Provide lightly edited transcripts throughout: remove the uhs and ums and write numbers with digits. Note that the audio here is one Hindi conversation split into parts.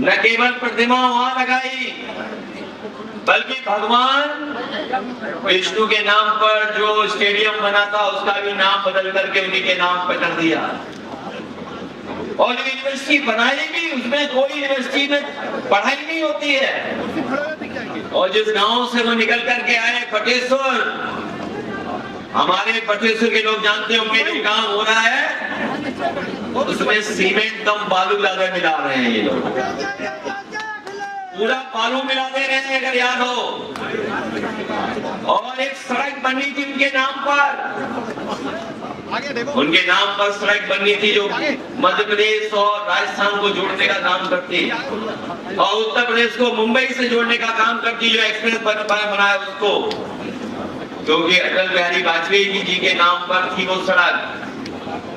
न केवल प्रतिमा वहां लगाई, बल्कि भगवान विष्णु के नाम पर जो स्टेडियम बना था उसका भी नाम बदल करके उन्हीं के नाम पर कर दिया। और जो यूनिवर्सिटी बनाई भी, उसमें कोई यूनिवर्सिटी में पढ़ाई नहीं होती है। और जिस गांव से वो निकल करके आए बटेश्वर, हमारे बटेश्वर के लोग जानते होंगे जो काम हो रहा है उसमें सीमेंट कम बालू ज्यादा मिला रहे हैं ये लोग, पूरा बालू मिला दे रहे हैं अगर याद हो। और एक सड़क बनी थी उनके नाम पर सड़क बननी थी जो मध्य प्रदेश और राजस्थान को जोड़ने का काम करती, और उत्तर प्रदेश को मुंबई से जोड़ने का काम करती, जो एक्सप्रेस बनाया उसको, क्योंकि अटल बिहारी वाजपेयी जी के नाम पर थी वो सड़क।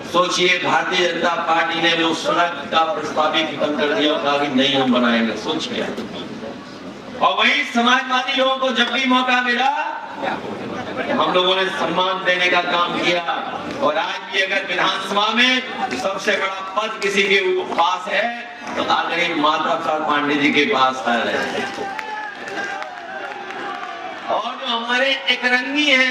सोचिए भारतीय जनता पार्टी ने जो सड़क का प्रस्ताव भी खत्म कर दिया और कहा कि नहीं हम बनाएंगे, सोचिए। और वही समाजवादी लोगों को जब भी मौका मिला हम लोगों ने सम्मान देने का काम किया। और आज भी अगर विधानसभा में सबसे बड़ा पद किसी के पास है तो आदरणीय माता प्रसाद पांडे जी के पास है। और जो हमारे एकरंगी है,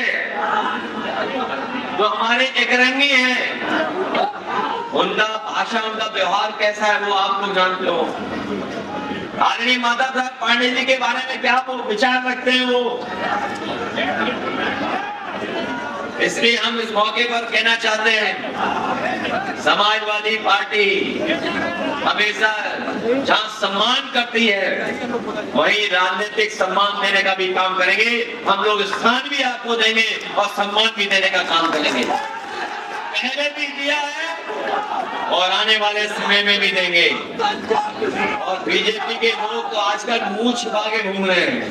उनका भाषा, उनका व्यवहार कैसा है वो आप लोग जानते हो। आदरणीय माता प्रसाद पांडे जी के बारे में क्या वो विचार रखते हैं वो, इसलिए हम इस मौके पर कहना चाहते हैं समाजवादी पार्टी हमेशा जहां सम्मान करती है वहीं राजनीतिक सम्मान देने का भी काम करेंगे। हम लोग स्थान भी आपको देंगे और सम्मान भी देने का काम करेंगे, पहले भी दिया है और आने वाले समय में भी देंगे। और बीजेपी के लोग तो आजकल मुंह छिपा के घूम रहे हैं।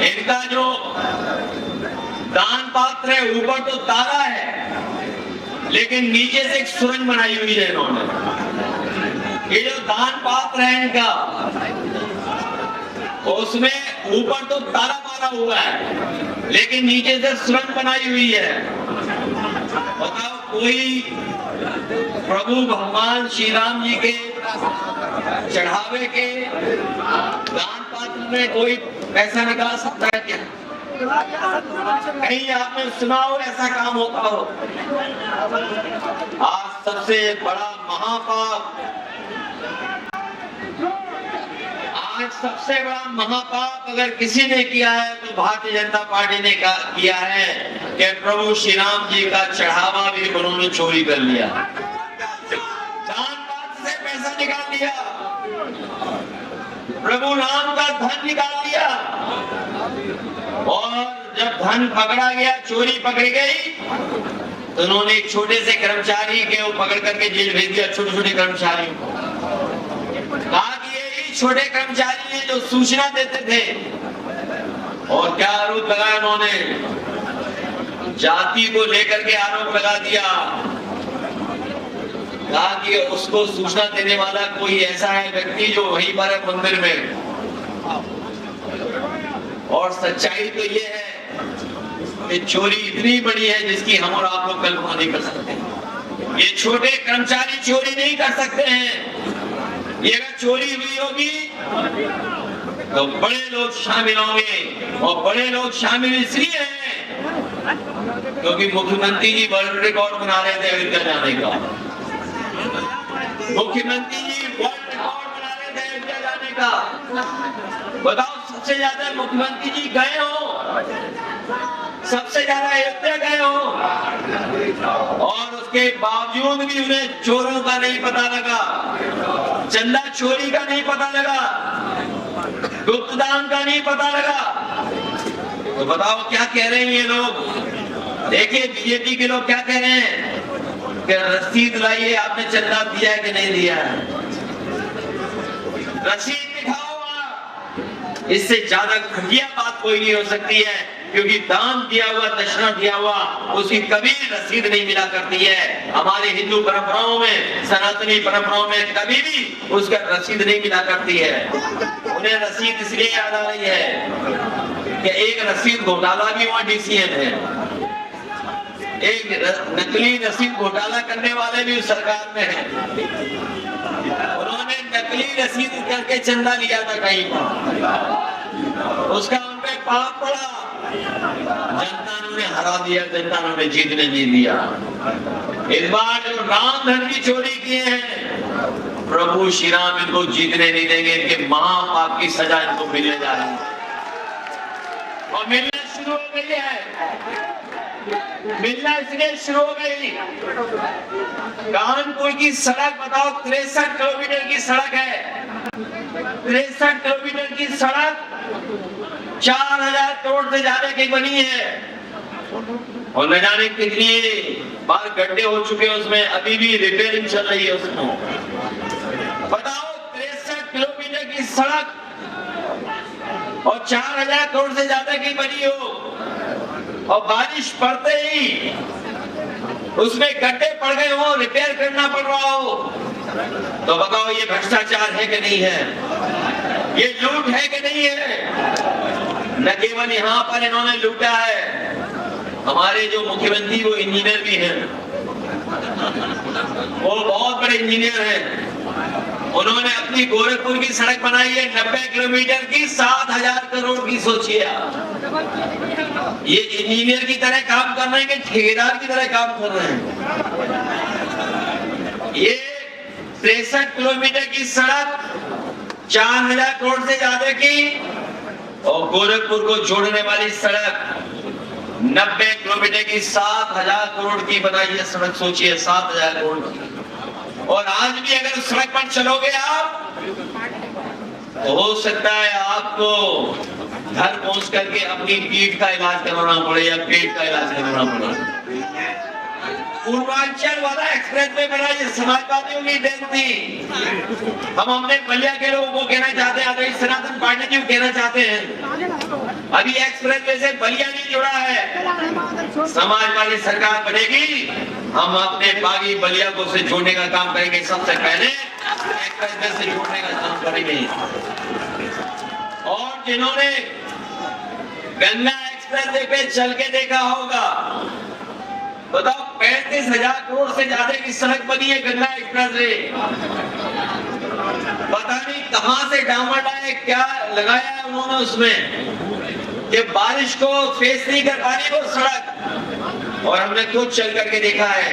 इनका जो दान पात्र है ऊपर तो तारा है लेकिन नीचे से एक सुरंग बनाई हुई है इन्होंने। ये जो दान पात्र है इनका, उसमें ऊपर तो तारा मारा हुआ है लेकिन नीचे से सुरंग बनाई हुई है। बताओ कोई प्रभु भगवान श्री राम जी के चढ़ावे के दान पात्र में कोई पैसा निकाल सकता है क्या? कहीं आपने सुना हो ऐसा काम होता हो? आज सबसे बड़ा महापाप अगर किसी ने किया है तो भारतीय जनता पार्टी ने किया है कि प्रभु श्री राम जी का चढ़ावा भी उन्होंने चोरी कर लिया, दान पात्र से पैसा निकाल लिया, प्रभु राम का धन निकाल लिया। और जब धन पकड़ा गया, चोरी पकड़ी गई, तो उन्होंने एक छोटे से कर्मचारी के वो पकड़ करके जेल भेज दिया। छोटे कर्मचारी कहा कि यही छोटे कर्मचारी हैं जो सूचना देते थे। और क्या आरोप लगाया उन्होंने? जाति को लेकर के आरोप लगा दिया। कहा कि उसको सूचना देने वाला कोई ऐसा है व्यक्ति जो वहीं पर है मंदिर में। और सच्चाई तो ये है कि चोरी इतनी बड़ी है जिसकी हम और आप लोग कल्पना नहीं कर सकते। ये छोटे कर्मचारी चोरी नहीं कर सकते हैं। ये अगर चोरी हुई होगी तो बड़े लोग शामिल होंगे, और बड़े लोग शामिल इसलिए हैं क्योंकि मुख्यमंत्री जी वर्ल्ड रिकॉर्ड बना रहे थे अयोध्या जाने का। मुख्यमंत्री जी वर्ल्ड रिकॉर्ड बना रहे थे अयोध्या जाने का। बताओ सबसे ज्यादा मुख्यमंत्री जी गए हो, सबसे ज्यादा अयोध्या गए हो, और उसके बावजूद भी उन्हें चोरों का नहीं पता लगा, चंदा चोरी का नहीं पता लगा, गुप्तदान का नहीं पता लगा। तो बताओ क्या कह रहे हैं ये लोग? देखिए बीजेपी के लोग क्या कह रहे हैं कि रसीद लाइए, आपने चंदा दिया है कि नहीं दिया है, रसीद दिखाओ। इससे ज्यादा घटिया बात कोई नहीं हो सकती है, क्योंकि दान दिया हुआ, दक्षिणा दिया हुआ, उसकी कभी रसीद नहीं मिला करती है। हमारे हिंदू परंपराओं में, सनातनी परंपराओं में कभी भी उसका रसीद नहीं मिला करती है। उन्हें रसीद इसलिए याद आ रही है कि एक रसीद घोटाला भी वहां डीसीएम है, एक नकली रसीद घोटाला करने वाले भी उस सरकार में है। उन्होंने नकली रसीद करके चंदा लिया था कहीं पर, उसका उन पे पाप पड़ा। जनता ने उन्हें हरा दिया, जनता ने उन्हें जीतने नहीं दिया। इस बार जो राम धन की चोरी किए हैं, प्रभु श्री राम इनको जीतने नहीं देंगे। इनके महापाप की सजा इनको मिलने जा रही है और मिलना शुरू हो गई है। मिलना इसलिए शुरू हो गई, कानपुर की सड़क बताओ 63 किलोमीटर की सड़क है। 63 किलोमीटर की सड़क 4000 करोड़ से ज्यादा की बनी है और न जाने कितनी बार गड्ढे हो चुके हैं उसमें, अभी भी रिपेयरिंग चल रही है उसमें। बताओ 63 किलोमीटर की सड़क और 4000 करोड़ से ज्यादा की बनी हो और बारिश पड़ते ही उसमें गड्ढे पड़ गए हो, रिपेयर करना पड़ रहा हो, तो बताओ ये भ्रष्टाचार है कि नहीं है, ये लूट है कि नहीं है। न केवल यहाँ पर इन्होंने लूटा है, हमारे जो मुख्यमंत्री वो इंजीनियर भी हैं, वो बहुत बड़े इंजीनियर हैं। उन्होंने अपनी गोरखपुर की सड़क बनाई है 90 किलोमीटर की, 7000 करोड़ की। सोचिए ये इंजीनियर की तरह काम कर रहे हैं कि ठेकेदार की तरह काम कर रहे हैं। ये 63 किलोमीटर की सड़क 4000 करोड़ से ज्यादा की और गोरखपुर को जोड़ने वाली सड़क 90 किलोमीटर की 7000 करोड़ की बनाई है सड़क। सोचिए 7000 करोड़ की। और आज भी अगर सड़क पर चलोगे आप तो हो सकता है आपको घर पहुंच करके अपनी पीठ का इलाज करवाना पड़े या पेट का इलाज करवाना पड़े। पूर्वांचल वाला एक्सप्रेस वे बना, ये समाजवादियों की देन थी। हम अपने बलिया के लोगों को कहना चाहते हैं, आदरणीय सनातन पांडे जी को कहना चाहते हैं, अभी एक्सप्रेस वे से बलिया नहीं जुड़ा है। समाजवादी सरकार बनेगी, हम अपने बागी बलिया को से जोड़ने का काम करेंगे। सबसे पहले एक्सप्रेस वे से जोड़ने का काम करेंगे। और जिन्होंने गंगा एक्सप्रेस वे पे चल के देखा होगा, बताओ 35,000 करोड़ से ज्यादा की सड़क बनी है गंगा एक्सप्रेस वे। पता नहीं कहां से डामर डाले, क्या लगाया है उन्होंने उसमें कि बारिश को फेस नहीं कर पा रही वो सड़क। और हमने खुद चल करके देखा है,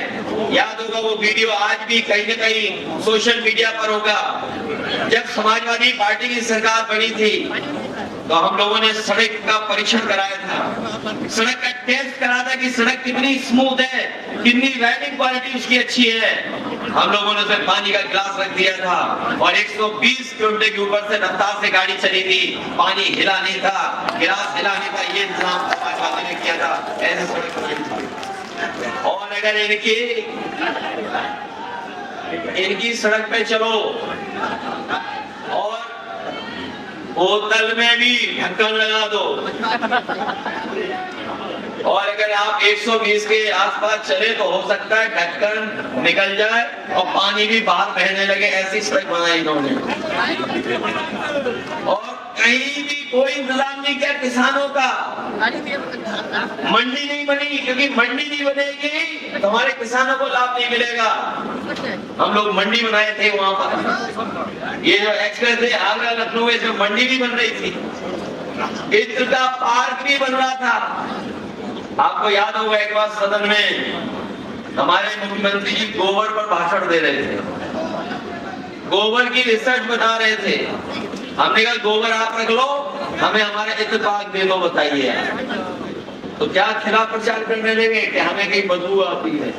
याद होगा वो वीडियो आज भी कहीं न कहीं सोशल मीडिया पर होगा। जब समाजवादी पार्टी की सरकार बनी थी तो हम लोगों ने सड़क का परीक्षण कराया था, सड़क का टेस्ट करा था कि सड़क कितनी स्मूथ है, कितनी राइडिंग क्वालिटी उसकी अच्छी है। हम लोगों ने उसमें पानी का गिलास रख दिया था और 120 किलोमीटर के ऊपर से रफ्तार से गाड़ी चली थी, पानी हिला नहीं था, गिलास हिला नहीं था, ये इंतजाम समाजवादी ने किया था। ऐसे सड़क और अगर इनकी सड़क पे चलो और बोतल में भी ढक्कन लगा दो और अगर आप 120 के आसपास चले तो हो सकता है ढक्कन निकल जाए और पानी भी बाहर बहने लगे। ऐसी सड़क बनाई इन्होंने और कहीं भी कोई इंतजाम नहीं किया किसानों का। मंडी नहीं बनी, क्योंकि मंडी नहीं बनेगी तो हमारे किसानों को लाभ नहीं मिलेगा। हम लोग मंडी बनाए थे वहां पर, ये जो एक्सप्रेस वे आगरा लखनऊ में मंडी भी बन रही थी, इत्र का पार्क भी बन रहा था। आपको याद होगा एक बार सदन में हमारे मुख्यमंत्री जी गोबर पर भाषण दे रहे थे, गोबर की रिसर्च बता रहे थे। हमने कहा गोबर आप रख लो, हमें हमारा इत्तेफाक दे दो, बताइए। तो क्या खिलाफ प्रचार करने लगे कि हमें कहीं बदबू आती है।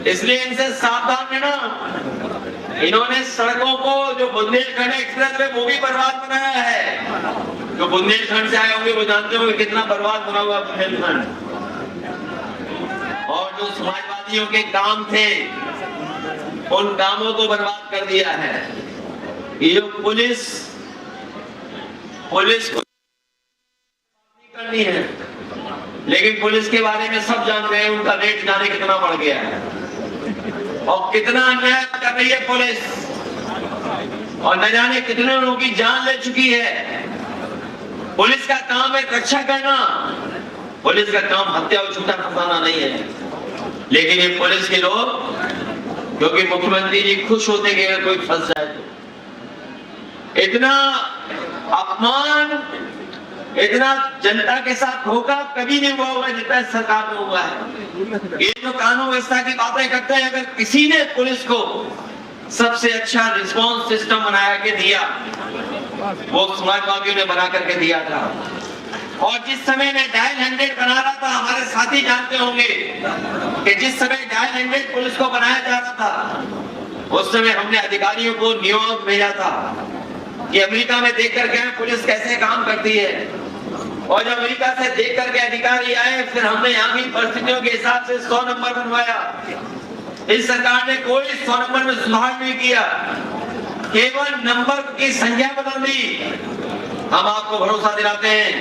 इसलिए इनसे सावधान रहना। इन्होंने सड़कों को, जो बुंदेलखंड एक्सप्रेस वे वो भी बर्बाद बनाया है। जो बुंदेलखंड से आए होंगे वो जानते होंगे कितना बर्बाद बना हुआ बुंदेलखंड। और जो समाजवादियों के काम थे उन कामों को बर्बाद कर दिया है। ये पुलिस को करनी है, लेकिन पुलिस के बारे में सब जान रहे हैं, उनका रेट जाने कितना बढ़ गया है और कितना अन्याय कर रही है पुलिस, और न जाने कितने लोगों की जान ले चुकी है। पुलिस का काम है रक्षा करना, पुलिस का काम हत्या और झूठा फंसाना नहीं है। लेकिन ये पुलिस के लोग क्योंकि मुख्यमंत्री जी खुश होते कि अगर कोई फंस जाए तो। इतना अपमान, इतना जनता के साथ धोखा कभी नहीं हुआ होगा जितना सरकार में हुआ है। ये जो कानून व्यवस्था की बातें करते हैं, अगर किसी ने पुलिस को सबसे अच्छा रिस्पांस सिस्टम बना के दिया, वो समाजवादियों ने बना करके दिया था। और जिस समय में डायल 100 बना रहा था, हमारे साथी जानते होंगे कि जिस समय डायल 100 पुलिस को बनाया जा रहा था, उस समय हमने अधिकारियों को न्यूयॉर्क भेजा था कि अमेरिका में देख करके पुलिस कैसे काम करती है। और जब अमेरिका से देख करके अधिकारी आए, फिर हमने यहाँ की परिस्थितियों के हिसाब से 100 नंबर बनवाया। इस सरकार ने कोई 100 नंबर में सुधार नहीं किया, केवल नंबर की संख्या बदल दी। हम आपको भरोसा दिलाते हैं,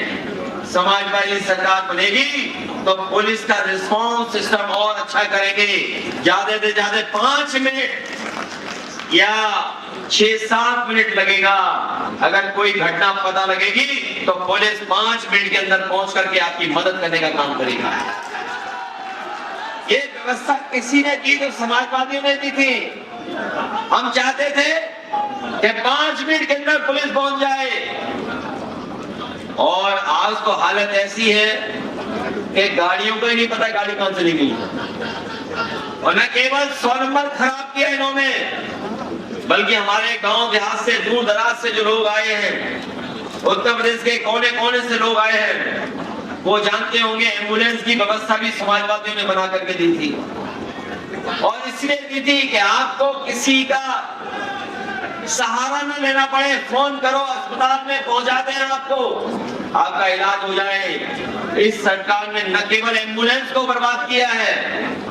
समाजवादी सरकार बनेगी तो पुलिस का रिस्पांस सिस्टम और अच्छा करेंगे। ज्यादा से ज्यादा 5 मिनट या 6-7 मिनट लगेगा। अगर कोई घटना पता लगेगी तो पुलिस 5 मिनट के अंदर पहुंच करके आपकी मदद करने का काम करेगा। ये व्यवस्था किसी ने दी तो समाजवादियों ने दी थी। हम चाहते थे कि 5 मिनट के अंदर पुलिस पहुंच जाए, और आज तो हालत ऐसी है कि गाड़ियों को ही नहीं पता गाड़ी कहां से निकली। और न केवल 100 नंबर खराब किया इन्होंने, बल्कि हमारे गांव देहात से, दूर दराज से जो लोग आए हैं, उत्तर प्रदेश के कोने कोने से लोग आए हैं, वो जानते होंगे एम्बुलेंस की व्यवस्था भी समाजवादियों ने बना करके दी थी। और इसलिए दी थी कि आपको किसी का सहारा न लेना पड़े, फोन करो, अस्पताल में पहुंचाते हैं आपको, आपका इलाज हो जाए। इस सरकार ने न केवल एम्बुलेंस को बर्बाद किया है,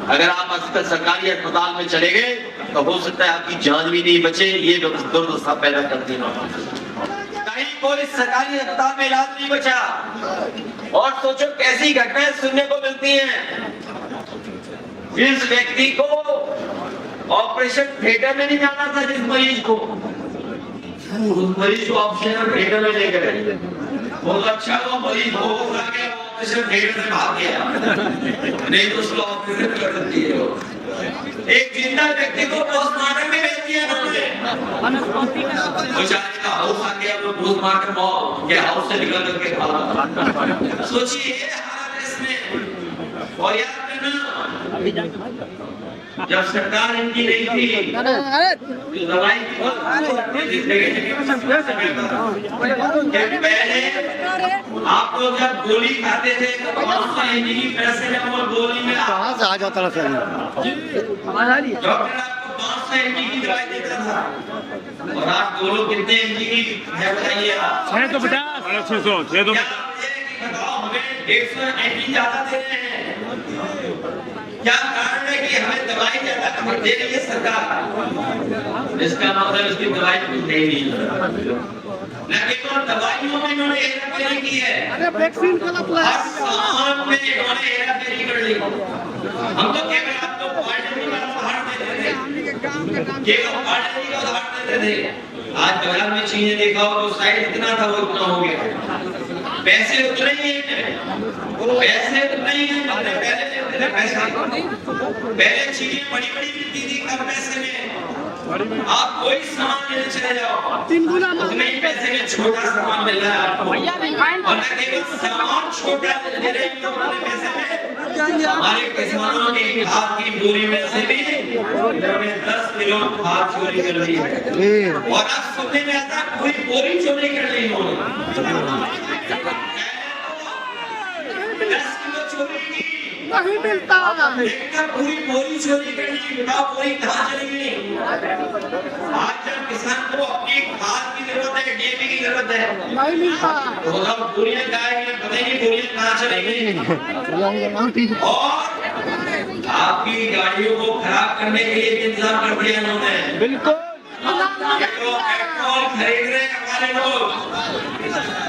अगर आप सरकारी अस्पताल में चले गए तो हो सकता है आपकी जान भी नहीं बचे। ये दुर्दशा पैदा करती है। कहीं कोई सरकारी अस्पताल में इलाज नहीं बचा। और सोचो कैसी घटनाएं सुनने को मिलती हैं। जिस व्यक्ति को ऑपरेशन थिएटर में नहीं जाना था, जिस मरीज को, उस मरीज को ऑपरेशन थिएटर में ले गए। बहुत अच्छा वो मरीज हो गया, ऑपरेशन थिएटर से भाग गया, नहीं तो उसको ऑपरेशन कर देती है। एक जिंदा व्यक्ति को पोस्टमार्टम में भेज दिया उन्होंने, बेचारे का हाउस आ गया, वो पोस्टमार्टम के हाउस से निकल करके भागा। सोचिए ये हालत इसमें। और यार जब सरकार इनकी नहीं थी, दवाई पहले आप लोग जब गोली खाते थे तो 500 mg की पैसे में वो गोली में कहाँ से आ जाता था। डॉक्टर आपको 500 mg की दवाई देता था, और आप गोलो कितने mg की है बताइए आप? 650 हमें 150 mg ज्यादा दे रहे हैं। क्या कारण है कि हमें दवाई ज्यादा दे रही है सरकार? इसका मतलब इसकी दवाई कुछ दे रही है। न केवल दवाइयों में इन्होंने हेराफेरी की है, वैक्सीन का हर सामान में इन्होंने हेराफेरी कर ली। हम तो केवल आपको क्वालिटी का उदाहरण देते थे, केवल क्वालिटी का उदाहरण देते थे। आज बाजार में चीजें देखा हो तो साइज इतना था, वो इतना हो गया। पैसे उतने ही हैं, पैसे उतने ही हैं, पहले चीजें बड़ी बड़ी मिलती थी, कम पैसे में आप कोई सामान लेने चले जाओ, उतने ही पैसे में छोटा सामान मिल रहा है आपको। और न केवल सामान छोटा दे रहे हैं लोग अपने पैसे में, हमारे किसानों की खाद की बोरी में से भी 10 किलो खाद चोरी कर ली है। और अब सुनने में आता है पूरी बोरी चोरी कर ली उन्होंने, 10 किलो चोरी की नहीं मिलता, पूरी बोरी चोरी कर ली। बताओ बोरी कहाँ चली गई? आज जब किसान को अपनी खाद की जरूरत है, डीएपी की जरूरत है, नहीं मिलता, तो बोरियां गाय में पता नहीं बोरियां कहाँ चली गई। और आपकी गाड़ियों को खराब करने के लिए इंतजाम कर दिया उन्होंने। बिल्कुल पेट्रोल खरीद रहे हमारे लोग,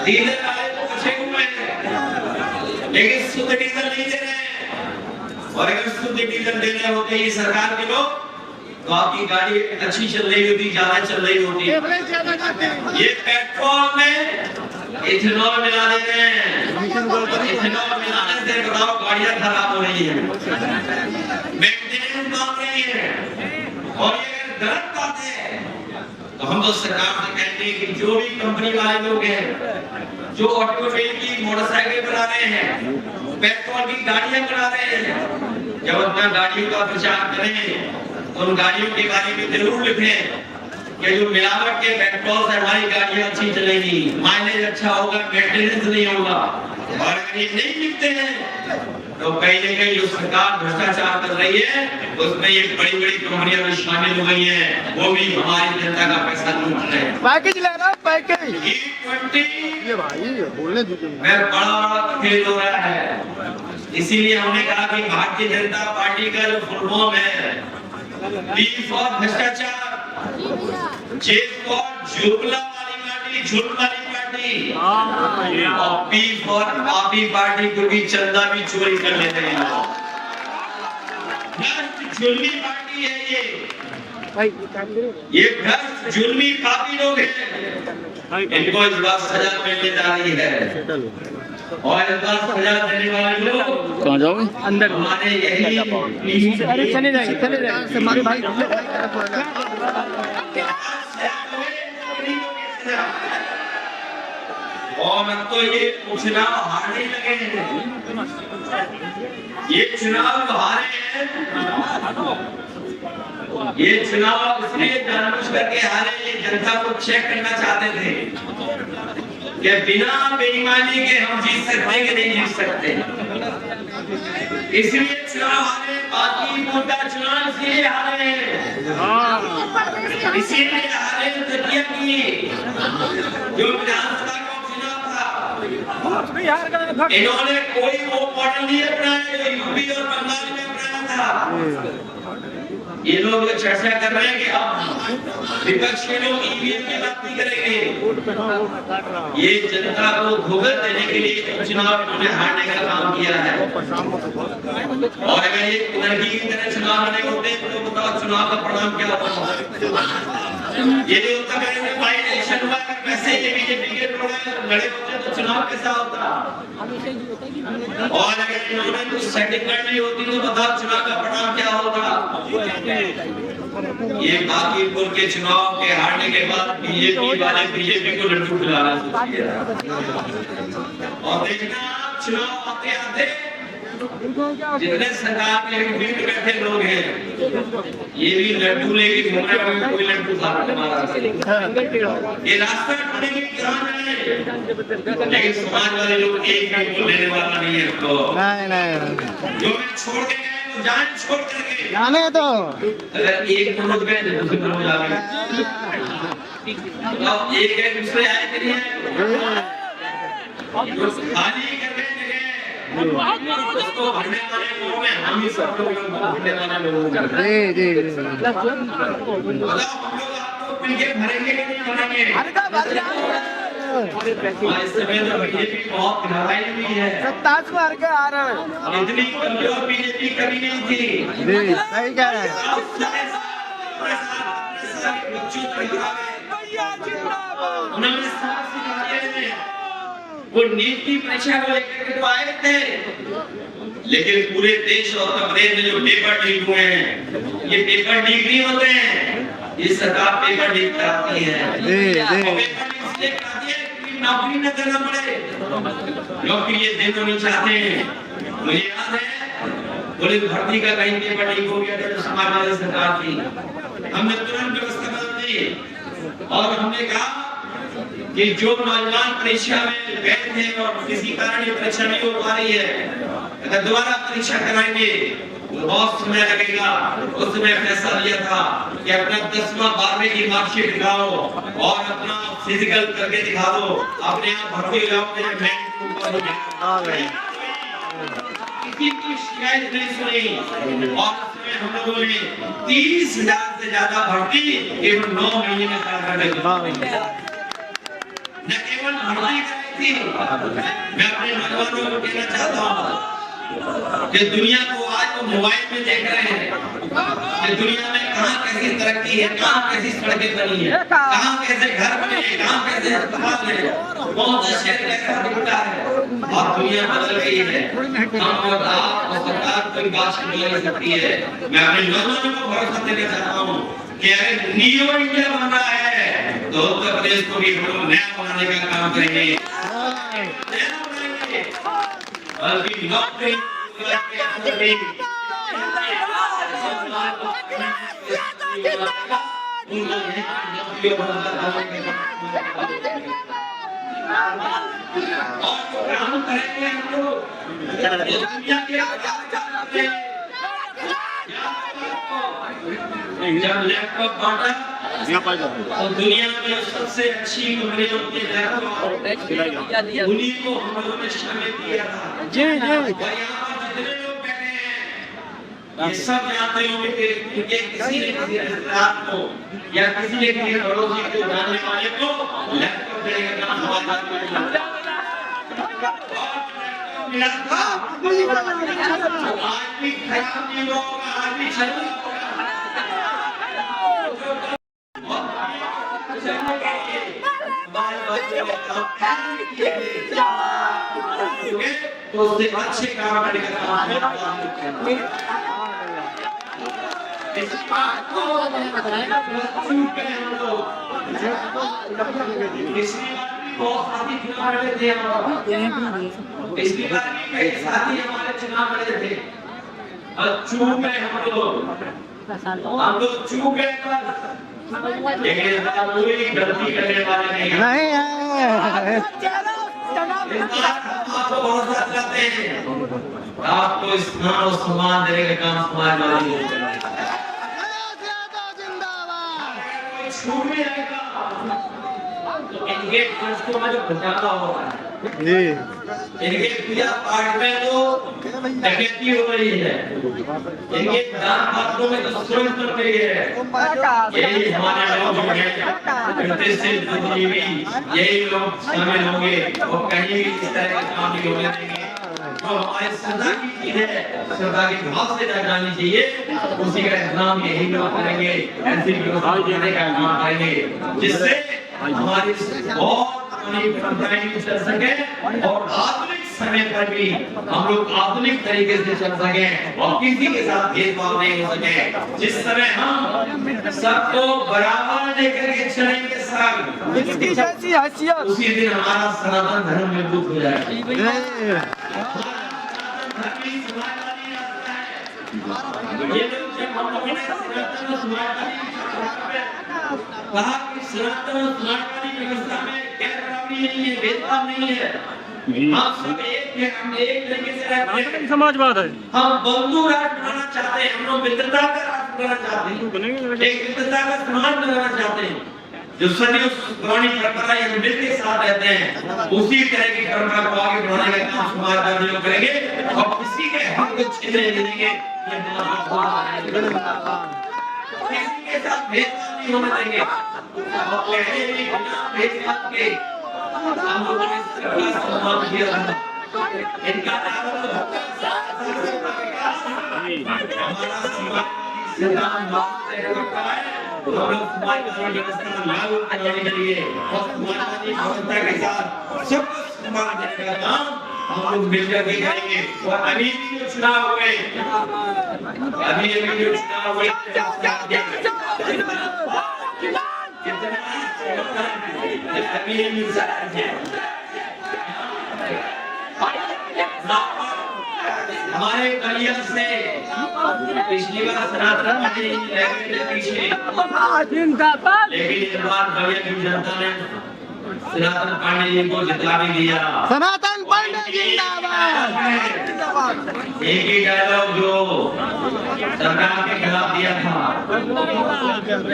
डीजल वाले को फंसे हुए हैं, लेकिन शुद्ध डीजल नहीं दे रहे। और अगर शुद्ध डीजल देने होते ये सरकार के लोग, तो आपकी गाड़ी अच्छी चल रही होती, ज्यादा चल रही होती। ये पेट्रोल में इथेनॉल मिला दे रहे हैं। इथेनॉल मिलाने से बताओ गाड़ियां खराब हो रही है, मेंटेनेंस मांग रही है। और ये गलत बात है तो हम तो सरकार से कहते हैं कि जो भी कंपनी वाले लोग हैं जो ऑटोमोबाइल की मोटरसाइकिल बना रहे हैं, पेट्रोल की गाड़ियां बना रहे हैं, जब अपना गाड़ियों का प्रचार करें तो उन गाड़ियों के बारे में जरूर लिखें कि जो मिलावट के पेट्रोल से हमारी गाड़ियां अच्छी चलेगी, माइलेज अच्छा होगा, मेंटेनेंस नहीं होगा। और अगर ये नहीं लिखते हैं तो कहीं न कहीं जो सरकार भ्रष्टाचार कर रही है उसमें ये बड़ी बड़ी कंपनियां भी शामिल हो गई हैं, वो भी हमारी जनता का पैसा लूट रहे हैं। पैकेज ले रहा पैकेज E20 ये भाई बोलने दीजिए में बड़ा खेल हो रहा है। इसीलिए हमने कहा कि भारतीय जनता पार्टी का जो फुल फॉर्म है बी फॉर भ्रष्टाचार, जे फॉर जुमला वाली पार्टी, झूठ वाली पार्टी, और पी फॉर पापी पार्टी, क्योंकि चंदा भी चोरी कर लेते हैं लोग। भ्रष्ट जुल्मी पार्टी है ये भ्रष्ट जुल्मी पापी लोग हैं। इनको इस बार सजा मिलने जा रही है और इस बार सजा देने वाले लोग कहाँ जाओगे अंदर हमारे यही अरे चले जाएंगे हमारे भाई और अब तो ये चुनाव हारने लगे हैं, ये चुनाव हारे हैं, ये चुनाव इसलिए जानबूझ करके हारे, ये जनता को चेक करना चाहते थे कि बिना बेईमानी के हम जीत सकते कि नहीं जीत सकते, इसलिए चुनाव हारे। बाकी मुद्दा चुनाव इसलिए हारे हैं, इसीलिए हारे तकिया की जो विधानसभा इन्होंने कोई वो मॉडल नहीं अपनाया जो यूपी और बंगाल में अपनाया था। ये लोग चर्चा कर रहे हैं कि अब विपक्ष के लोग ईवीएम की बात नहीं करेंगे, ये जनता को धोखा देने के लिए चुनाव इन्होंने हारने का काम किया है। और अगर ये पुनर्गी की तरह चुनाव लड़े होते तो बताओ चुनाव का परिणाम क्या होता। ये जो उत्तर प्रदेश में बाई इलेक्शन हुआ, अगर वैसे ही बीजेपी के लोग लड़े होते तो चुनाव कैसा होता। और अगर इन्होंने कुछ सेटिंग करनी होती तो बताओ चुनाव का परिणाम क्या होगा। ये बांकीपुर के चुनाव के हारने के बाद बीजेपी वाले बीजेपी को लड्डू खिलाना शुरू किया और देखना चुनाव आते आते जितने सरकार में भीड़ बैठे लोग हैं ये भी लड्डू लेके घूम रहे हैं, कोई लड्डू खा रहा है। ये रास्ता ढूंढने की कहां है, लेकिन समाज वाले लोग एक भी बोलने वाला नहीं है। तो नहीं जो मैं छोड़ के गए तो जान छोड़ करके जाने तो अगर एक रोज गए तो दूसरे रोज आ गए, एक गए दूसरे आए कि नहीं आए, खाली कर गए उसको भरने वाले लोगों में हम ही सब लोग भरने वाले लोगों में जी मतलब हम लोग आपको मिलके भरेंगे कि नहीं भरेंगे। इस समय तो बीजेपी बहुत गहराई में है, 27 मार के आ रहे हैं, इतनी कमजोर बीजेपी कभी नहीं थी। जी सही कह रहे हैं। उन्होंने साफ सिखाया है, वो नीट की परीक्षा को लेकर के तो आए थे, लेकिन पूरे देश और उत्तर प्रदेश में जो पेपर लीक हुए हैं ये पेपर लीक नहीं होते हैं, ये सरकार पेपर लीक कराती है। पेपर लीक इसलिए कराती है कि नौकरी न करना पड़े, नौकरी ये देना नहीं चाहते हैं। मुझे याद है पुलिस भर्ती का कहीं पेपर लीक हो गया था समाजवादी सरकार थी, हमने तुरंत व्यवस्था बदल दी और हमने कहा कि जो नौजवान परीक्षा में गए थे और किसी कारण ये परीक्षा नहीं हो पा रही है, अगर दोबारा परीक्षा कराएंगे तो बहुत समय लगेगा। उस समय फैसला लिया था कि अपना 10वां 12वीं की मार्कशीट दिखाओ और अपना फिजिकल करके दिखा दो, अपने आप भर्ती हो जाओ। किसी की शिकायत नहीं सुनी और उसमें हम लोगों ने 30,000 से ज्यादा भर्ती केवल 9 महीने में कर न केवल भर्ती कराई थी। मैं अपने नौजवानों को कहना चाहता हूँ कि दुनिया को आज तो मोबाइल में देख रहे हैं कि दुनिया में कहाँ कैसी तरक्की है, कहाँ कैसी सड़कें बनी है, कहाँ कैसे घर बने हैं, कहाँ कैसे अस्पताल है, कौन सा शहर कैसा दिखता है। और दुनिया बदल गई है। हम और आप और सरकार कोई बात नहीं कर सकती है। मैं अपने नौजवानों को भरोसा देना चाहता हूँ कि अगर न्यू इंडिया बन रहा है तो उत्तर प्रदेश को भी हम लोग नया बनाने का काम करेंगे, बल्कि नौकरी जब लैपटॉप बांटा और दुनिया में सबसे अच्छी कंपनियों के लैपटॉप उन्हीं को हम लोगों ने शामिल किया था। जी जी। और यहाँ पर जितने लोग बैठे हैं ये सब जानते होंगे कि किसी ने किसी रिश्तेदार को या किसी ने किसी पड़ोसी को जानने वाले को लैपटॉप देने का काम हमारे हाथ में मिला था। आज भी खराब नहीं होगा, आज भी चलता तो उससे अच्छे काम करने का काम है। इस बात को बताएगा हम लोग पिछली बार भी बहुत साथी चुनाव लड़े थे। पिछली बार भी कई साथी हमारे चुनाव लड़े थे और चूक गए हम लोग चूक गए लेकिन कोई गलती करने वाले नहीं है। आपको भरोसा करते हैं, आपको स्थान और सम्मान देने का काम समाज वाले लोग करेंगे। छूट भी रहेगा तो इनके खर्च को मैं जो बचाता होगा जी। इनके पूजा पाठ में तो डकैती हो रही है, इनके दान पात्रों में तो सुरंग कर रही है। यही हमारे लोग हैं, यही लोग शामिल होंगे और कहीं भी इस तरह का काम नहीं होने देंगे। तो हमारे श्रद्धा की चीज है, श्रद्धा के भाव से जानी चाहिए, उसी का इंतजाम यही लोग करेंगे, ऐसी व्यवस्था देने का काम करेंगे जिससे हमारी बहुत परंपराएं चल सके और आधुनिक समय पर भी हम लोग आधुनिक तरीके से चल सके और किसी के साथ भेदभाव नहीं हो सके। जिस समय हम सबको बराबर लेकर के चलेंगे सब उसी दिन हमारा सनातन धर्म मजबूत हो जाएगा। ये लोग जब हम लोगों ने कहा कि सनातन समाजवादी व्यवस्था में नहीं है, भेदभाव नहीं है, हम सब एक हैं, हम एक तरीके से रहते हैं। समाजवाद है। हम बंधु राष्ट्र बनाना चाहते हैं, हम लोग मित्रता का राष्ट्र बनाना चाहते हैं, एक मित्रता का समाज बनाना चाहते हैं जो सदियों पुरानी परंपरा हम मिलकर साथ रहते हैं। उसी तरह की परंपरा को आगे बढ़ाने का काम समाजवादी लोग करेंगे और किसी के हक को छीनने नहीं देंगे। किसी के साथ भेदभाव नहीं होने देंगे और पहले भी भेदभाव के हम लोगों ने सबका सम्मान किया था। इनका हमारा सिद्धांत करता है तो हम लोग समाजवादी व्यवस्था लागू करने के लिए और समाजवादी व्यवस्था के साथ सबको सम्मान देने का काम हम लोग मिलकर के करेंगे। और अभी भी जो चुनाव हुए अभी जो चुनाव हुए हमारे कलिया से पिछली बार सनातन पार्टी पीछे लेकिन इस बार कलिया की जनता ने सनातन पांडे जी को जिता भी दिया। सनातन पांडे जिंदाबाद। एक ही डायलॉग जो सरकार के खिलाफ दिया था, अगर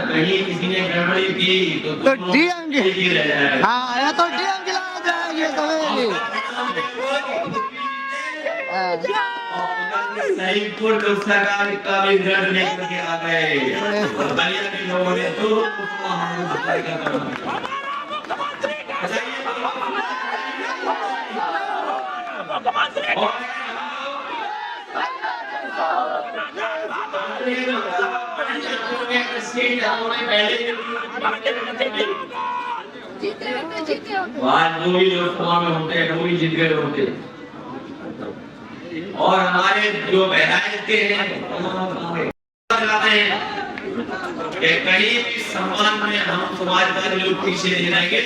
कहीं किसी ने गड़बड़ी की तो डीएम की रह जाएगा। हाँ या तो डीएम की लगा जाएगी सही पूर्ण सरकार का भी दर्द लेकर के आ गए और बलिया के लोगों ने तो आज जो भी लोकसभा में होते हैं वो भी जीत गए होते। और हमारे जो बहराइच के हैं कि कहीं भी सम्मान में हम समाजवादी लोग पीछे नहीं रहेंगे,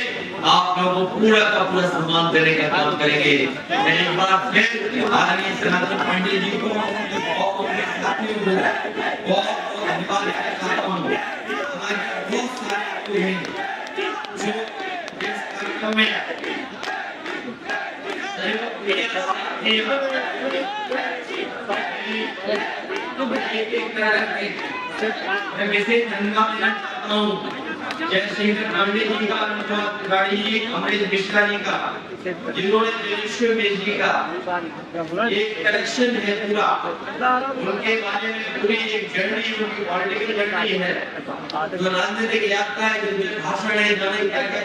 आप लोगों को पूरा का पूरा सम्मान देने का काम करेंगे। मैं एक बार फिर आदरणीय सनातन पंडित जी को और उनके साथियों को बहुत धन्यवाद देना चाहता हूँ। हमारे बहुत सारे लोग हैं जो इस कार्यक्रम में मैं विशेष धन्यवाद देना चाहता हूँ जयशंकर पांडे जी का, अनुराग तिवारी जी, अमृत मिश्रा जी का, जिन्होंने देवेश्वर बेस जी का एक कलेक्शन है पूरा, उनके बारे में पूरी एक जर्नी, उनकी पॉलिटिकल जर्नी है, जो राजनीतिक यात्रा है, जो भाषण है, जाने क्या क्या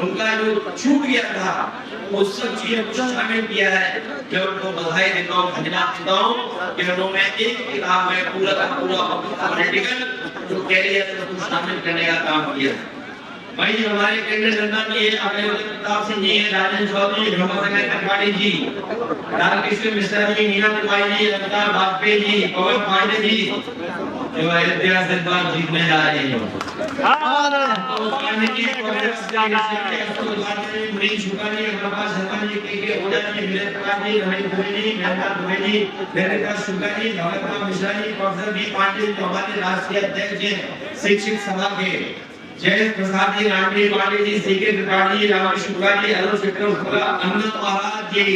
उनका जो छूट गया था वो सब चीजें कुछ शामिल किया है। मैं उनको बधाई देता हूँ, धन्यवाद देता हूँ कि उन्होंने एक किताब में पूरा का पूरा पॉलिटिकल जो कैरियर है उसको शामिल करने का काम किया। भाई हमारे केंद्रीय जनता की अपने प्रताप सिंह जी, राजेंद्र चौधरी, ब्रह्मशंकर त्रिपाठी जी, रामकृष्ण मिश्रा जी, मीना तिवारी जी, अमिताभ वाजपेयी जी, पवन पांडे जी जो अयोध्या से बात जीतने जा रहे हैं। मनीष शुक्ला जी, प्रकाश शर्मा जी, के ओझा जी, विजय प्रकाश जी, रमेश दुबे जी, मेहता दुबे जी, वेदिका शुक्ला जी, धवलराम मिश्रा जी, प्रोफेसर बी पांडे जी, हमारे राष्ट्रीय अध्यक्ष हैं शिक्षक सभा के, जय प्रसाद जी, रामजी पांडे जी, सीके त्रिपाठी जी, राम शुक्ला जी, अरुण शुक्ला, अनंत महाराज जी,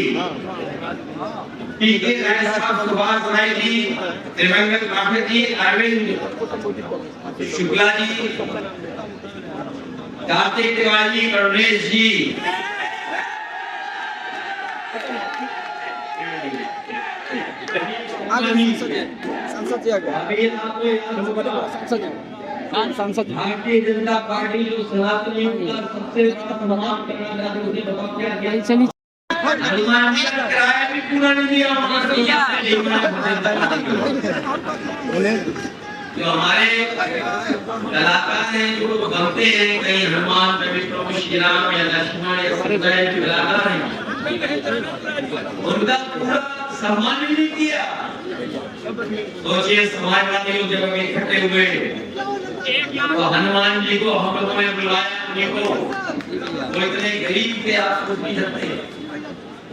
पीके राय साहब, सुभाष राय जी, त्रिमंगल पाठक जी, अरविंद शुक्ला जी, कार्तिक तिवारी जी, करुणेश जी, सांसद भारतीय जनता पार्टी जो सनातनियों का सबसे बड़ा सम्मान करना चाहती है, उसे बताओ क्या किया? हनुमान जी का किराया भी पूरा नहीं दिया जो हमारे कलाकार हैं, जो बनते हैं, कहीं हनुमान, कभी प्रभु श्री राम या लक्ष्मण या सीता जो कलाकार हैं, उनका पूरा सम्मान ही नहीं किया। सोचिए समाजवादी लोग जब इकट्ठे हुए तो हनुमान जी को हम लोगों ने बुलाया, उनको वो इतने गरीब थे आप सोच नहीं सकते।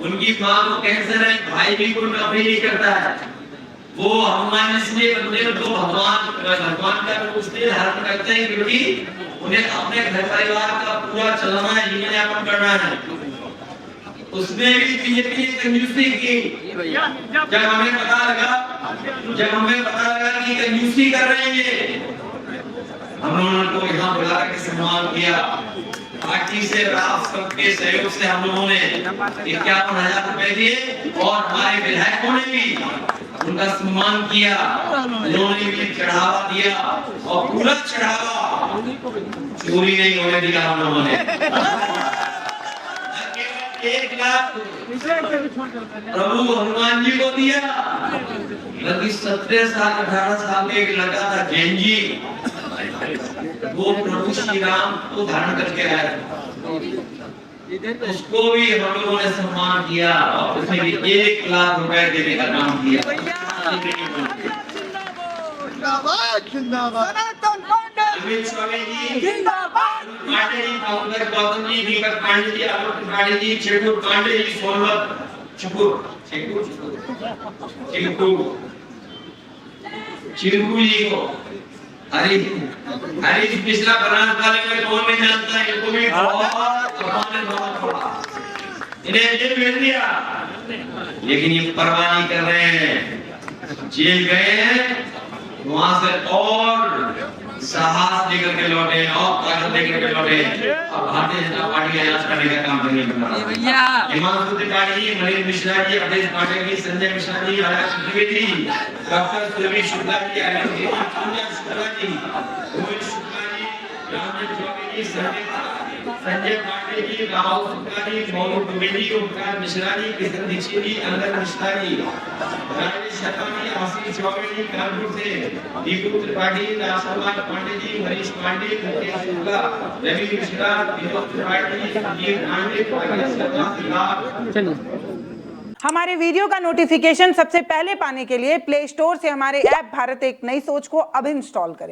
उनकी माँ को कैंसर है, भाई भी को नौकरी नहीं करता है, वो हनुमान इसलिए बंदे तो भगवान का रूप इसलिए धारण करते हैं क्योंकि उन्हें अपने घर परिवार का पूरा चलाना है, जीवन यापन करना है। उसने भी बीजेपी ने कंजूसी की। जब हमें पता लगा कि कंजूसी कर रहे हैं ये, हमने उनको यहाँ बुला के सम्मान किया। पार्टी से राष्ट्र के सहयोग से हम लोगों ने 51,000 रुपए दिए और हमारे विधायकों ने भी उनका सम्मान किया, उन्होंने भी चढ़ावा दिया और पूरा चढ़ावा चोरी नहीं होने दिया हम लोगों ने। 1 लाख प्रभु हनुमान जी को दिया, बल्कि 17 साल 18 साल के एक लड़का था जैन जी, वो प्रभु श्री राम को धारण करके आया, उसको भी हम लोगों ने सम्मान किया और उसने भी 1 लाख रुपए देने का काम किया। अमित स्वामी जी, पांडे जी, फाउंडर गौतम जी, दीपक पांडे जी, अरुण पांडे जी, चेटू पांडे जी, सोनवत चिरकू जी को, हरीश पिछला बनारस वाले में कौन नहीं जानता है, इनको भी बहुत छोड़ा, इन्हें जेल भेज दिया, लेकिन ये परवाह नहीं कर रहे हैं। जेल गए हैं, वहां से और साहस लेकर के लौटे और ताकत लेकर के लौटे। अब भारतीय जनता पार्टी का इलाज करने का काम करने भैया हिमांशु त्रिपाठी जी, मनीष मिश्रा जी, अवधेश पाठक जी, संजय मिश्रा जी, आकाश द्विवेदी जी, डॉक्टर सुरभि शुक्ला जी, अरविंद शुक्ला जी, रोहित शुक्ला जी, रामचंद्र चौबे जी, संजय संजय पांडे जी, राहुल शुक्ला जी, मोनू दुबे जी, ओमकार मिश्रा जी, किशन दीक्षित जी, अंगद मिश्रा जी, राजेश शर्मा जी, आशीष चौबे जी कानपुर से, दीपू त्रिपाठी, राजकुमार पांडे जी, हरीश पांडे, मुकेश शुक्ला, रवि मिश्रा, विनोद त्रिपाठी, संजीव पांडे, राजेश शर्मा, हमारे वीडियो का नोटिफिकेशन सबसे पहले पाने के लिए प्ले स्टोर से हमारे ऐप भारत एक नई सोच को अब इंस्टॉल करें।